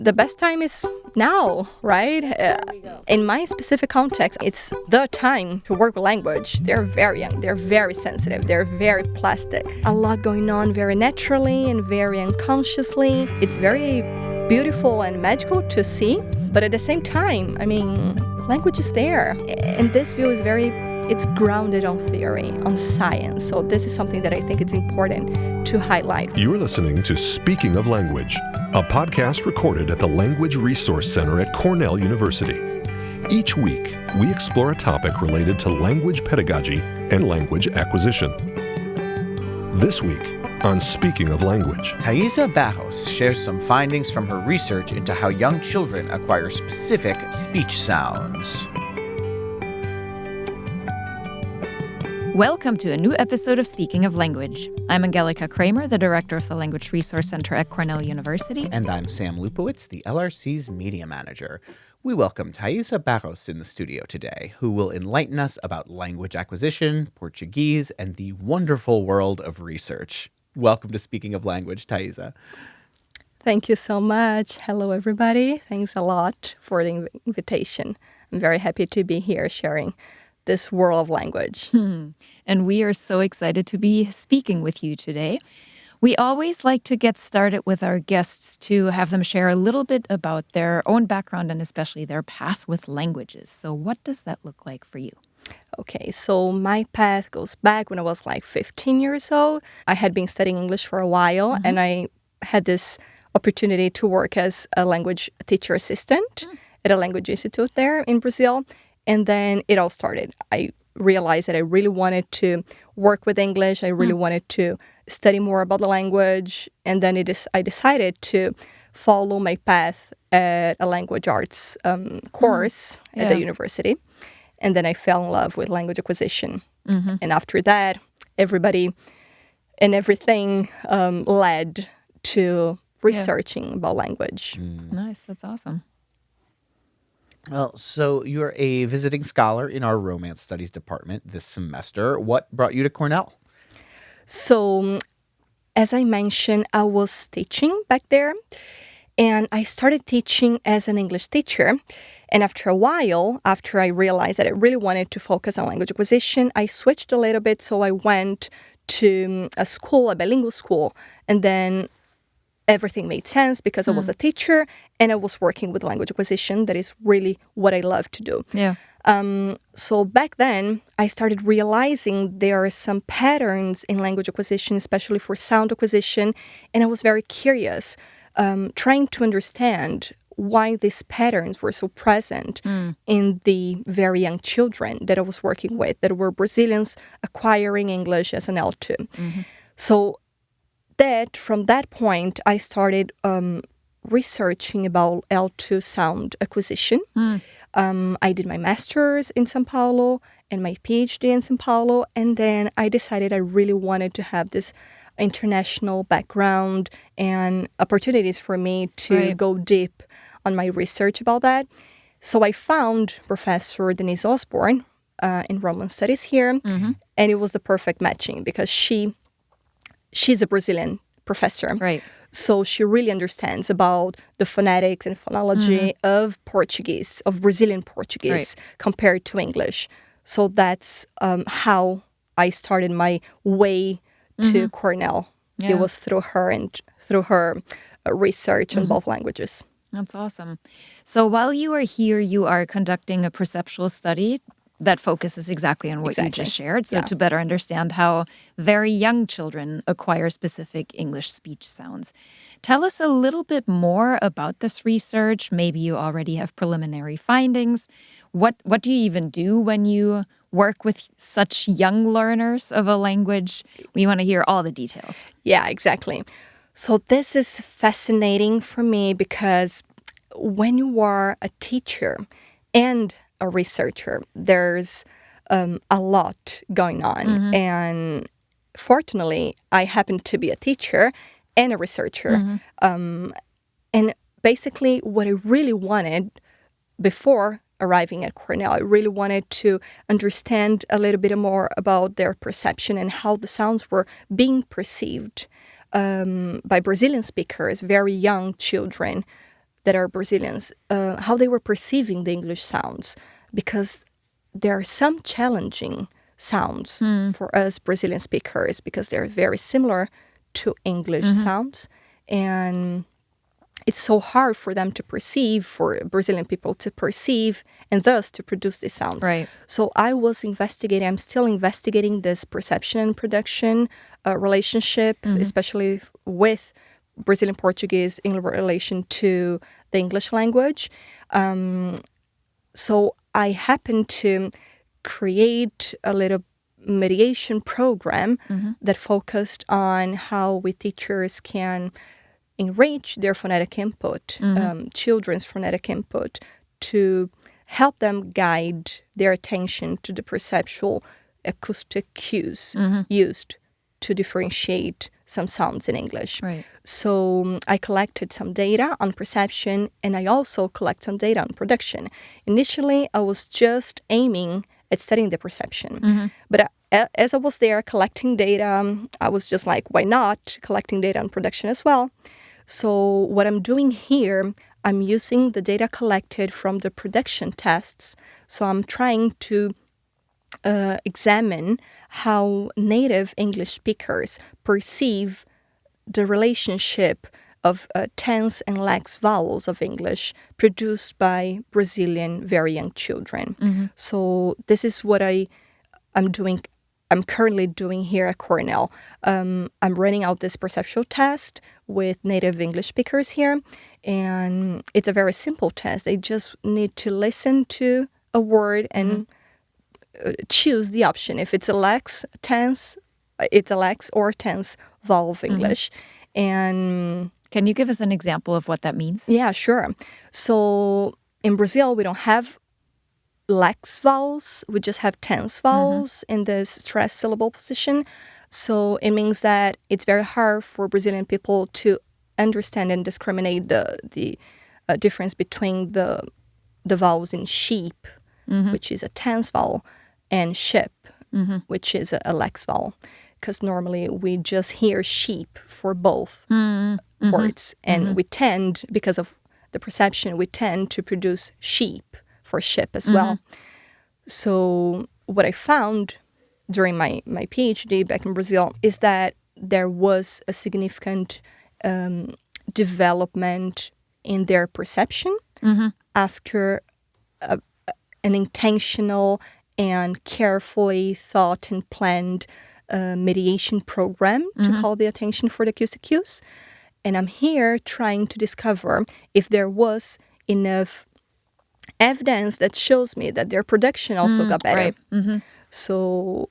The best time is now, right? In my specific context, it's the time to work with language. They're very young, they're very sensitive, they're very plastic. A lot going on very naturally and very unconsciously. It's very beautiful and magical to see, but at the same time, language is there. And this view is it's grounded on theory, on science. So this is something that I think it's important to highlight. You're listening to Speaking of Language, a podcast recorded at the Language Resource Center at Cornell University. Each week, we explore a topic related to language pedagogy and language acquisition. This week, on Speaking of Language, Thaiza Barros shares some findings from her research into how young children acquire specific speech sounds. Welcome to a new episode of Speaking of Language. I'm Angelica Kramer, the director of the Language Resource Center at Cornell University. And I'm Sam Lupowitz, the LRC's media manager. We welcome Thaiza Barros in the studio today, who will enlighten us about language acquisition, Portuguese, and the wonderful world of research. Welcome to Speaking of Language, Thaiza. Thank you so much. Hello, everybody. Thanks a lot for the invitation. I'm very happy to be here sharing this world of language. And we are so excited to be speaking with you today. We always like to get started with our guests to have them share a little bit about their own background and especially their path with languages. So what does that look like for you? Okay, so my path goes back when I was like 15 years old. I had been studying English for a while, and I had this opportunity to work as a language teacher assistant at a language institute there in Brazil. And then it all started. I realized that I really wanted to work with English. I really wanted to study more about the language. And then I decided to follow my path at a language arts course at the university. And then I fell in love with language acquisition. And after that, everybody and everything led to researching about language. Nice. That's awesome. Well, so you're a visiting scholar in our Romance Studies department this semester. What brought you to Cornell? So, as I mentioned, I was teaching back there, and I started teaching as an English teacher. And after a while, after I realized that I really wanted to focus on language acquisition, I switched a little bit. So I went to a bilingual school, and then everything made sense because I was a teacher and I was working with language acquisition. That is really what I love to do. Yeah. So back then, I started realizing there are some patterns in language acquisition, especially for sound acquisition. And I was very curious, trying to understand why these patterns were so present in the very young children that I was working with, that were Brazilians acquiring English as an L2. So from that point, I started researching about L2 sound acquisition. I did my master's in São Paulo and my PhD in São Paulo, and then I decided I really wanted to have this international background and opportunities for me to go deep on my research about that. So I found Professor Denise Osborne in Romance Studies here, and it was the perfect matching because she's a Brazilian professor. Right. So she really understands about the phonetics and phonology of Portuguese, of Brazilian Portuguese, compared to English. So that's how I started my way to Cornell. Yeah. It was through her and through her research on both languages. That's awesome. So while you are here, you are conducting a perceptual study that focuses exactly on what you just shared. So to better understand how very young children acquire specific English speech sounds. Tell us a little bit more about this research. Maybe you already have preliminary findings. What do you even do when you work with such young learners of a language? We want to hear all the details. Yeah, exactly. So this is fascinating for me because when you are a teacher and a researcher, there's a lot going on. And fortunately, I happen to be a teacher and a researcher. And basically, what I really wanted before arriving at Cornell, I really wanted to understand a little bit more about their perception and how the sounds were being perceived by Brazilian speakers, very young children, that are Brazilians, how they were perceiving the English sounds, because there are some challenging sounds for us Brazilian speakers because they're very similar to English sounds. And it's so hard for them to perceive, for Brazilian people to perceive, and thus to produce these sounds. Right. So I'm still investigating this perception and production relationship, especially with Brazilian Portuguese in relation to the English language. So I happened to create a little mediation program that focused on how we teachers can enrich their phonetic input, children's phonetic input, to help them guide their attention to the perceptual acoustic cues used to differentiate some sounds in English. Right. So I collected some data on perception, and I also collect some data on production. Initially, I was just aiming at studying the perception. But as I was there collecting data, I was just like, why not collecting data on production as well? So what I'm doing here, I'm using the data collected from the production tests. So I'm trying to examine how native English speakers perceive the relationship of tense and lax vowels of English produced by Brazilian very young children. So this is what I'm doing. I'm currently doing here at Cornell. I'm running out this perceptual test with native English speakers here, and it's a very simple test. They just need to listen to a word and choose the option. If it's a lax tense, it's a lax or tense vowel of English. And can you give us an example of what that means? yeah, sure. So in Brazil, we don't have lax vowels. We just have tense vowels in the stressed syllable position. So it means that it's very hard for Brazilian people to understand and discriminate the difference between the vowels in sheep, which is a tense vowel, and ship, which is a lax vowel. Because normally we just hear sheep for both words. And we tend, because of the perception, we tend to produce sheep for ship as well. So what I found during my PhD back in Brazil is that there was a significant development in their perception after an intentional and carefully thought and planned mediation program to call the attention for the acoustic cues. And I'm here trying to discover if there was enough evidence that shows me that their production also got better. Right. So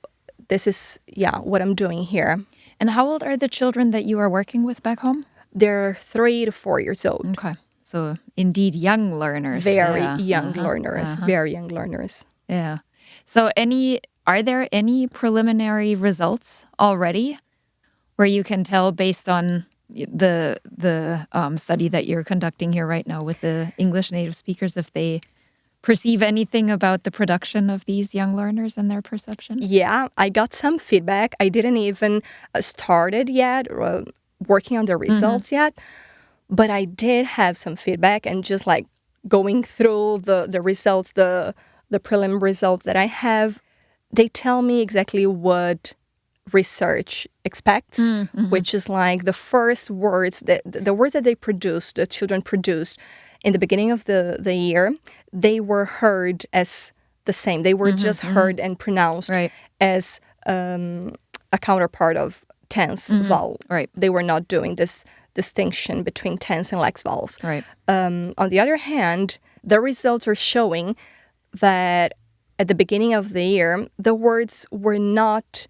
this is, what I'm doing here. And how old are the children that you are working with back home? They're 3 to 4 years old. Okay. So indeed young learners. Very young learners. Yeah. So are there any preliminary results already where you can tell based on the study that you're conducting here right now with the English native speakers, if they perceive anything about the production of these young learners and their perception? Yeah, I got some feedback. I didn't even started yet working on the results yet, but I did have some feedback, and just like going through the results, the prelim results that I have, they tell me exactly what research expects, which is like the first words, the words that the children produced in the beginning of the year, they were heard as the same. They were just heard and pronounced as a counterpart of tense vowel. Right. They were not doing this distinction between tense and lax vowels. Right. On the other hand, the results are showing that at the beginning of the year, the words were not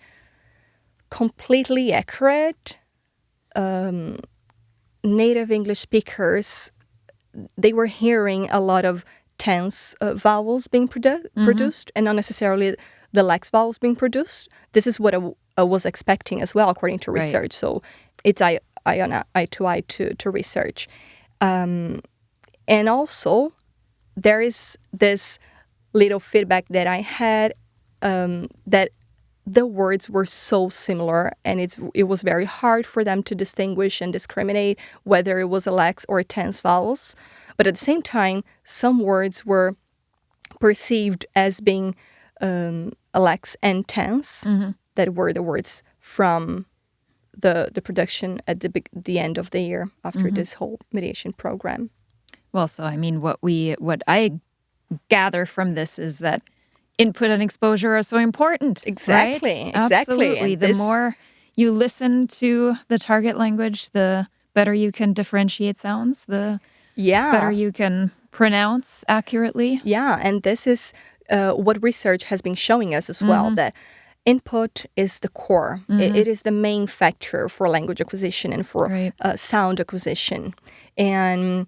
completely accurate. Native English speakers, they were hearing a lot of tense vowels being produced and not necessarily the lax vowels being produced. This is what I was expecting as well, according to research. Right. So it's eye to eye to research. And also, there is this little feedback that I had that the words were so similar, and it was very hard for them to distinguish and discriminate whether it was a lax or a tense vowels. But at the same time, some words were perceived as being lax and tense. That were the words from the production at the end of the year after this whole mediation program. Well, so I mean, what I gather from this is that input and exposure are so important. Exactly, right? exactly. Absolutely. The more you listen to the target language, the better you can differentiate sounds, the better you can pronounce accurately. Yeah, and this is what research has been showing us as well, that input is the core. It is the main factor for language acquisition and for sound acquisition. And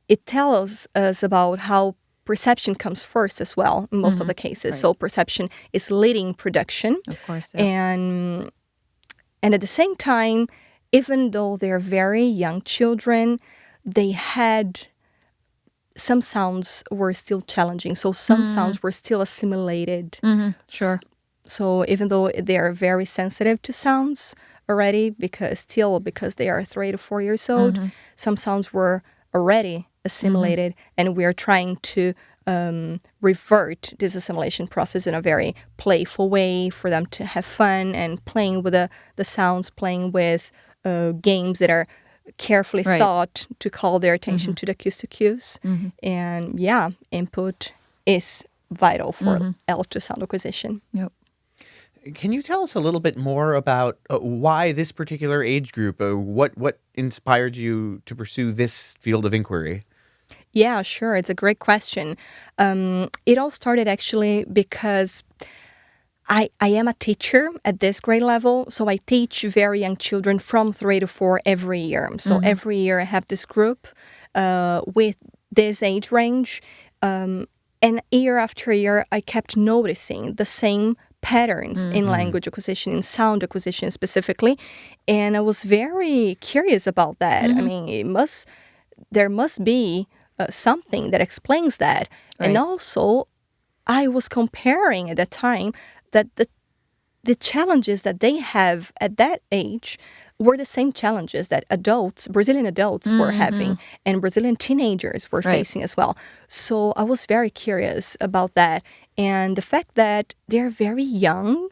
it tells us about how perception comes first as well in most of the cases. So perception is leading production. Of course, And at the same time, even though they're very young children, they had some sounds were still challenging. So some sounds were still assimilated. Sure. So even though they are very sensitive to sounds already, because they are 3 to 4 years old, some sounds were already assimilated, and we are trying to revert this assimilation process in a very playful way for them to have fun and playing with the sounds, playing with games that are carefully thought to call their attention to the cues. And input is vital for L2 sound acquisition. Yep. Can you tell us a little bit more about why this particular age group? What inspired you to pursue this field of inquiry? Yeah, sure. It's a great question. It all started actually because I am a teacher at this grade level, so I teach very young children from 3 to 4 every year. So every year I have this group with this age range. And year after year, I kept noticing the same patterns in language acquisition, in sound acquisition specifically. And I was very curious about that. I mean, there must be something that explains that. And also, I was comparing at that time that the challenges that they have at that age were the same challenges that Brazilian adults were having and Brazilian teenagers were facing as well. So I was very curious about that. And the fact that they're very young,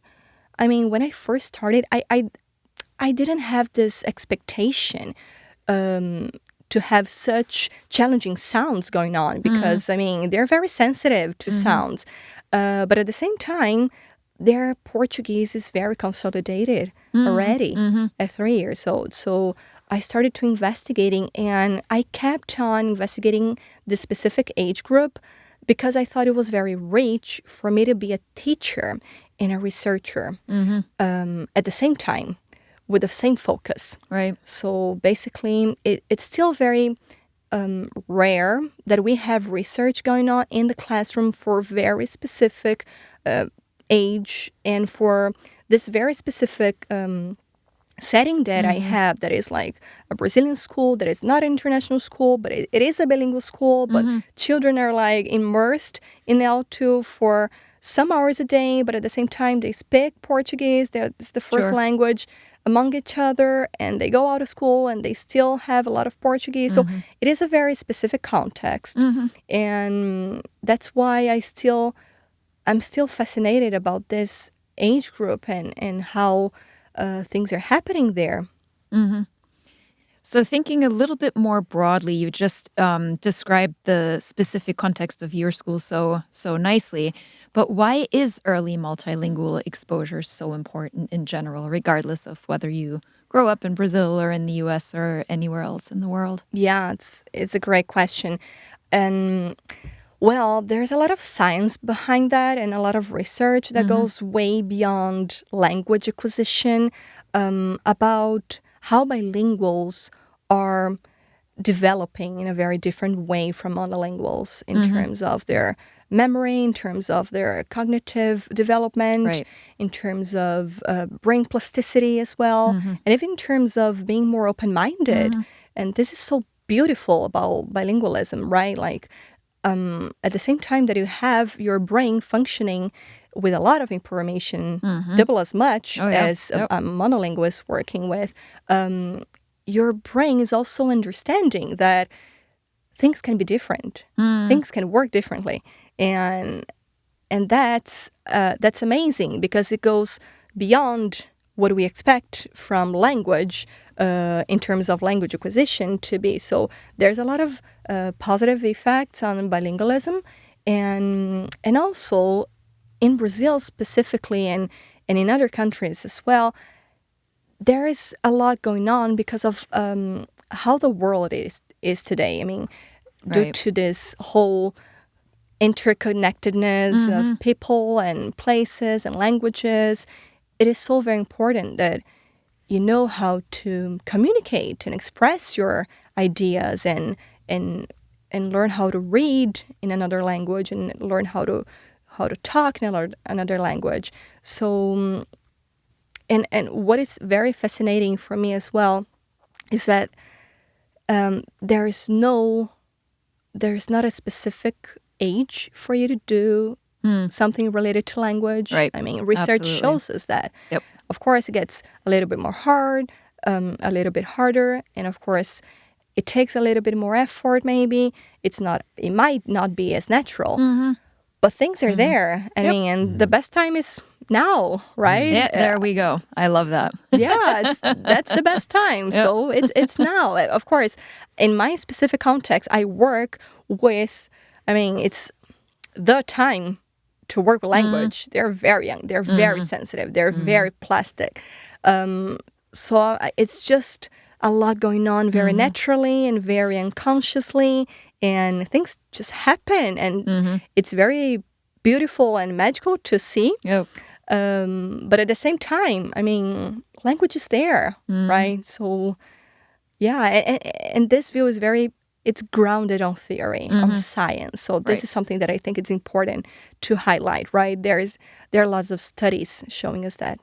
I mean, when I first started, I didn't have this expectation to have such challenging sounds going on because, I mean, they're very sensitive to sounds. But at the same time, their Portuguese is very consolidated already at 3 years old. So I started to investigating, and I kept on investigating this specific age group because I thought it was very rich for me to be a teacher and a researcher at the same time with the same focus. Right. So basically, it's still very rare that we have research going on in the classroom for very specific age and for this very specific setting that I have that is like a Brazilian school, that is not an international school, but it is a bilingual school, but children are like immersed in L2 for some hours a day, but at the same time they speak Portuguese, that's the first language among each other, and they go out of school and they still have a lot of Portuguese. So it is a very specific context. And that's why I'm still fascinated about this age group and how things are happening there. So thinking a little bit more broadly, you just described the specific context of your school so nicely. But why is early multilingual exposure so important in general, regardless of whether you grow up in Brazil or in the U.S. or anywhere else in the world? Yeah, it's a great question. And well, there's a lot of science behind that and a lot of research that goes way beyond language acquisition about how bilinguals are developing in a very different way from monolinguals in terms of their memory, in terms of their cognitive development, in terms of brain plasticity as well, and even in terms of being more open-minded. And this is so beautiful about bilingualism, right? Like, at the same time that you have your brain functioning with a lot of information, double as much as a monolinguist working with, your brain is also understanding that things can be different. Things can work differently. And that's amazing because it goes beyond what we expect from language in terms of language acquisition to be. So there's a lot of positive effects on bilingualism, and also in Brazil specifically, and in other countries as well. There is a lot going on because of how the world is today. I mean, due to this whole interconnectedness of people and places and languages, it is so very important that you know how to communicate and express your ideas and learn how to read in another language and learn how to talk in another language. So and what is very fascinating for me as well is that there's not a specific age for you to do something related to language. Right. I mean, research shows us that. Yep. Of course, it gets a little bit more hard, a little bit harder, and of course, it takes a little bit more effort. Maybe it might not be as natural, but things are there. I mean, and the best time is now, right? Yeah, there we go. I love that. Yeah, that's the best time. Yep. So it's now. Of course, in my specific context, I work with. I mean, it's the time to work with language. They're very young. They're very sensitive. They're very plastic. So it's just a lot going on very naturally and very unconsciously, and things just happen, and it's very beautiful and magical to see. Yep. But at the same time, I mean, language is there, right? So, yeah, and this view is it's grounded on theory, on science. So this is something that I think it's important to highlight, right? There are lots of studies showing us that.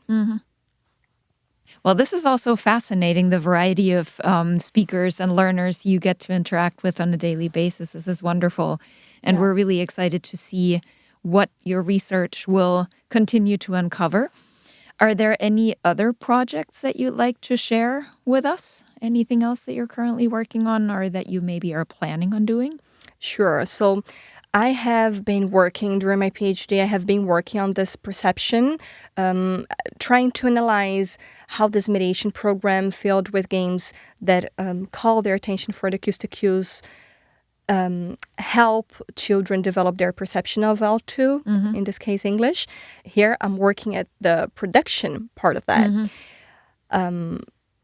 Well, this is also fascinating, the variety of speakers and learners you get to interact with on a daily basis. This is wonderful. And we're really excited to see what your research will continue to uncover. Are there any other projects that you'd like to share with us? Anything else that you're currently working on or that you maybe are planning on doing? Sure. So I have been working during my PhD. I have been working on this perception, trying to analyze how this mediation program filled with games that call their attention for the cues to cues help children develop their perception of L2, in this case English. Here I'm working at the production part of that.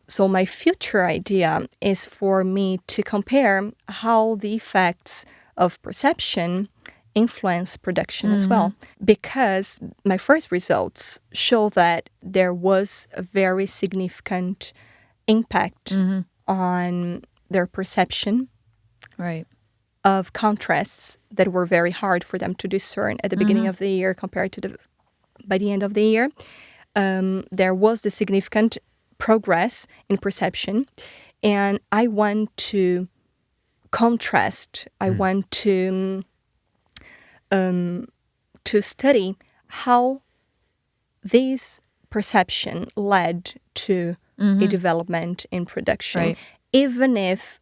So my future idea is for me to compare how the effects of perception influence production as well. Because my first results show that there was a very significant impact on their perception Right. of contrasts that were very hard for them to discern at the beginning of the year compared to by the end of the year. There was the significant progress in perception, and I want to contrast. I want to study how this perception led to a development in production, even if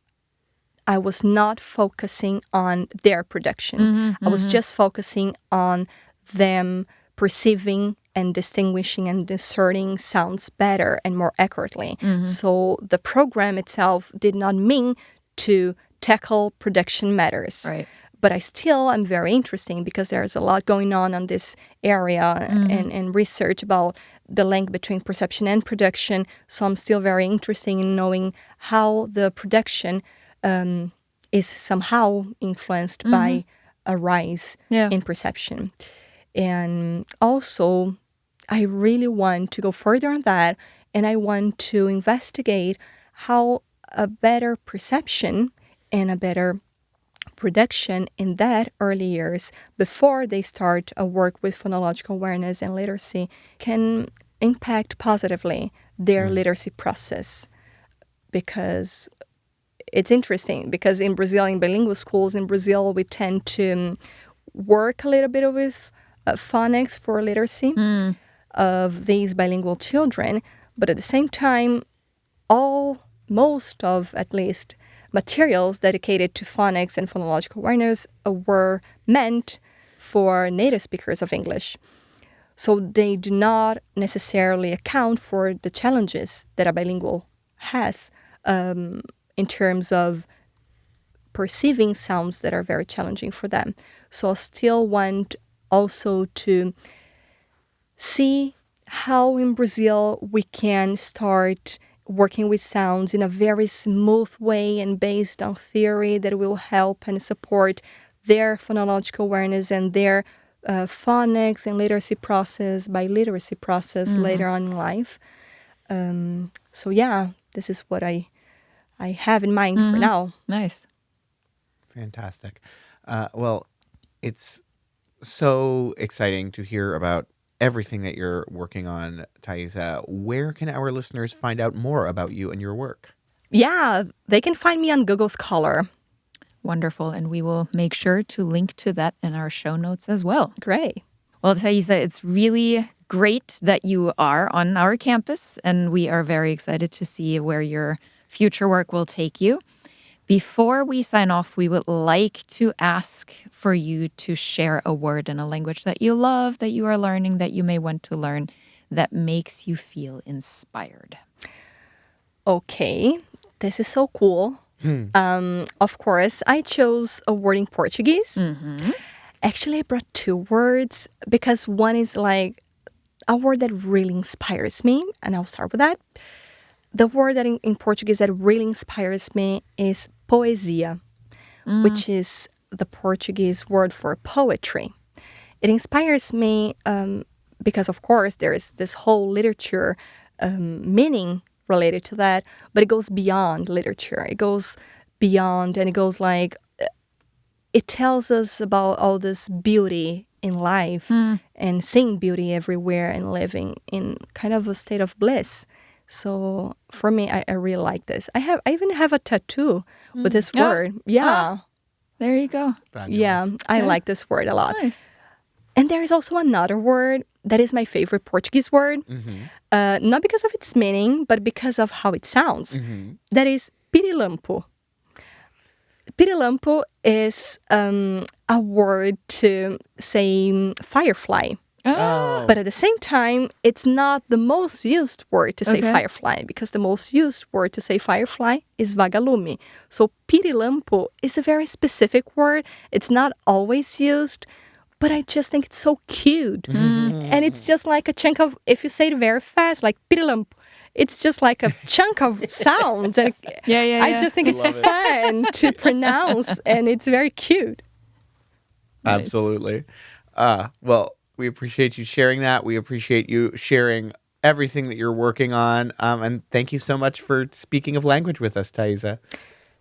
I was not focusing on their production. I was just focusing on them perceiving and distinguishing and discerning sounds better and more accurately. So the program itself did not mean to tackle production matters. Right. But I still am very interesting because there's a lot going on this area and research about the link between perception and production. So I'm still very interested in knowing how the production is somehow influenced by a rise in perception. And also, I really want to go further on that, and I want to investigate how a better perception and a better production in that early years, before they start a work with phonological awareness and literacy, can impact positively their literacy process. Because it's interesting, because in Brazil, in bilingual schools in Brazil, we tend to work a little bit with phonics for literacy of these bilingual children, but at the same time, most of, at least, materials dedicated to phonics and phonological awareness were meant for native speakers of English. So they do not necessarily account for the challenges that a bilingual has in terms of perceiving sounds that are very challenging for them. So I still want also to see how in Brazil we can start working with sounds in a very smooth way and based on theory that will help and support their phonological awareness and their phonics and literacy process, biliteracy process later on in life. So yeah, this is what I have in mind for now. Nice. Fantastic. Well, it's so exciting to hear about everything that you're working on, Thaiza. Where can our listeners find out more about you and your work? Yeah, they can find me on Google Scholar. Wonderful. And we will make sure to link to that in our show notes as well. Great. Well, Thaiza, it's really great that you are on our campus, and we are very excited to see where your future work will take you. Before we sign off, we would like to ask for you to share a word in a language that you love, that you are learning, that you may want to learn, that makes you feel inspired. Okay, this is so cool. Of course, I chose a word in Portuguese. Actually, I brought two words because one is like a word that really inspires me, and I'll start with that. The word that in Portuguese that really inspires me is poesia, which is the Portuguese word for poetry. It inspires me because, of course, there is this whole literature meaning related to that, but it goes beyond literature. It goes beyond, and it goes like, it tells us about all this beauty in life and seeing beauty everywhere and living in kind of a state of bliss. So for me, I really like this. I even have a tattoo with this word. Yeah. There you go. Fabulous. Yeah, I like this word a lot. Nice. And there is also another word that is my favorite Portuguese word. Not because of its meaning, but because of how it sounds. That is pirilampo. Pirilampo is a word to say firefly. But at the same time, it's not the most used word to say firefly, because the most used word to say firefly is vagalume. So pirilampo is a very specific word. It's not always used, but I just think it's so cute. And it's just like a chunk of, if you say it very fast, like pirilampo, it's just like a chunk of sounds. And I just think it's fun to pronounce, and it's very cute. Absolutely. Well, we appreciate you sharing that. We appreciate you sharing everything that you're working on. And thank you so much for speaking of language with us, Thaiza.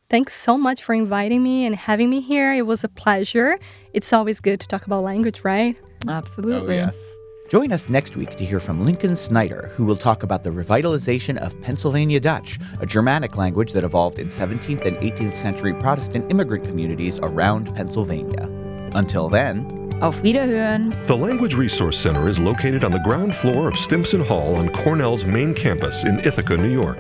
Thanks so much for inviting me and having me here. It was a pleasure. It's always good to talk about language, right? Absolutely. Oh, yes. Join us next week to hear from Lincoln Snyder, who will talk about the revitalization of Pennsylvania Dutch, a Germanic language that evolved in 17th and 18th century Protestant immigrant communities around Pennsylvania. Until then, Auf Wiederhören. The Language Resource Center is located on the ground floor of Stimson Hall on Cornell's main campus in Ithaca, New York.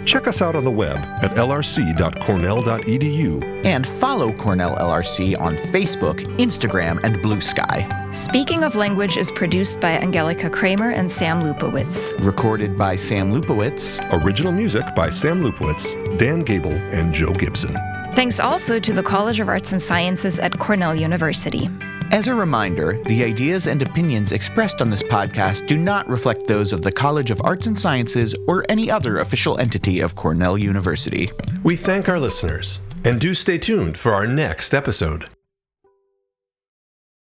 Check us out on the web at lrc.cornell.edu. and follow Cornell LRC on Facebook, Instagram, and Blue Sky. Speaking of Language is produced by Angelika Kramer and Sam Lupowitz. Recorded by Sam Lupowitz. Original music by Sam Lupowitz, Dan Gable, and Joe Gibson. Thanks also to the College of Arts and Sciences at Cornell University. As a reminder, the ideas and opinions expressed on this podcast do not reflect those of the College of Arts and Sciences or any other official entity of Cornell University. We thank our listeners, and do stay tuned for our next episode.